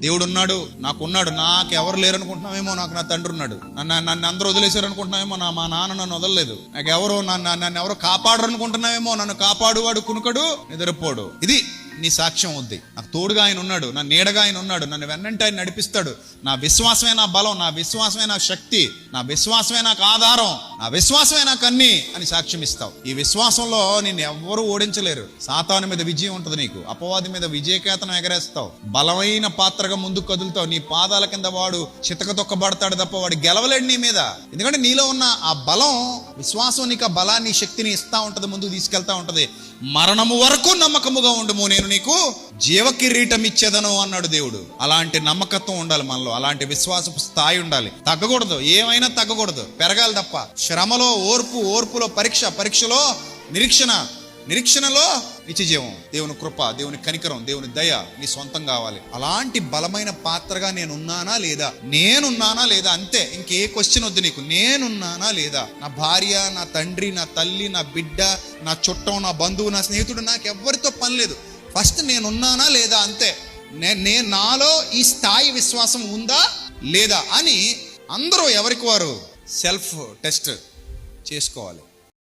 దేవుడు ఉన్నాడు, నాకున్నాడు, నాకెవరు లేరు అనుకుంటున్నావేమో, నాకు నా తండ్రి ఉన్నాడు, నన్ను అందరూ వదిలేశారు అనుకుంటున్నావేమో, మా నాన్న నన్ను వదలలేదు, నాకు ఎవరు నన్ను ఎవరో కాపాడరు అనుకుంటున్నావేమో, నన్ను కాపాడువాడు కునుకడు నిద్రపోడు. ఇది నీ సాక్ష్యం ఉంది. నాకు తోడుగా ఆయన ఉన్నాడు, నా నీడగా ఆయన ఉన్నాడు, నన్ను వెన్నంటే ఆయన నడిపిస్తాడు, నా విశ్వాసమే నా బలం, నా విశ్వాసమే నా శక్తి, నా విశ్వాసమే నాకు ఆధారం, నా విశ్వాసమే నాకు అన్ని అని సాక్ష్యం ఇస్తావు. ఈ విశ్వాసంలో నిన్ను ఎవ్వరూ ఓడించలేరు. సాతాను మీద విజయం ఉంటుంది నీకు, అపవాది మీద విజయకేతనం ఎగరేస్తావు, బలమైన పాత్రగా ముందుకు కదులుతావు. నీ పాదాల కింద వాడు చితక తొక్కబడతాడు తప్ప వాడు గెలవలేడు నీ మీద. ఎందుకంటే నీలో ఉన్న ఆ బలం, విశ్వాసం నీకు ఆ బలాన్ని, శక్తిని ఇస్తా ఉంటది, ముందుకు తీసుకెళ్తా ఉంటది. మరణము వరకు నమ్మకముగా ఉండుము, నేను నీకు జీవ కిరీటం ఇచ్చేదను అన్నాడు దేవుడు. అలాంటి నమ్మకత్వం ఉండాలి మనలో, అలాంటి విశ్వాసపు స్థాయి ఉండాలి. తగ్గకూడదు, ఏమైనా తగ్గకూడదు, పెరగాలి తప్ప. శ్రమలో ఓర్పు, ఓర్పులో పరీక్ష, పరీక్షలో నిరీక్షణ, నిరీక్షణలో నిత్యజీవం. దేవుని కృప, దేవుని కనికరం, దేవుని దయ నీ సొంతం కావాలి. అలాంటి బలమైన పాత్రగా నేనున్నానా లేదా, నేనున్నానా లేదా, అంతే. ఇంకే క్వశ్చన్ వద్దు నీకు. నేనున్నానా లేదా, నా భార్య, నా తండ్రి, నా తల్లి, నా బిడ్డ, నా చుట్టం, నా బంధువు, నా స్నేహితుడు, నాకు ఎవరితో పని లేదు. ఫస్ట్ నేనున్నానా లేదా, అంతే. నాలో ఈ స్థాయి విశ్వాసం ఉందా లేదా అని అందరూ ఎవరికి వారు సెల్ఫ్ టెస్ట్ చేసుకోవాలి.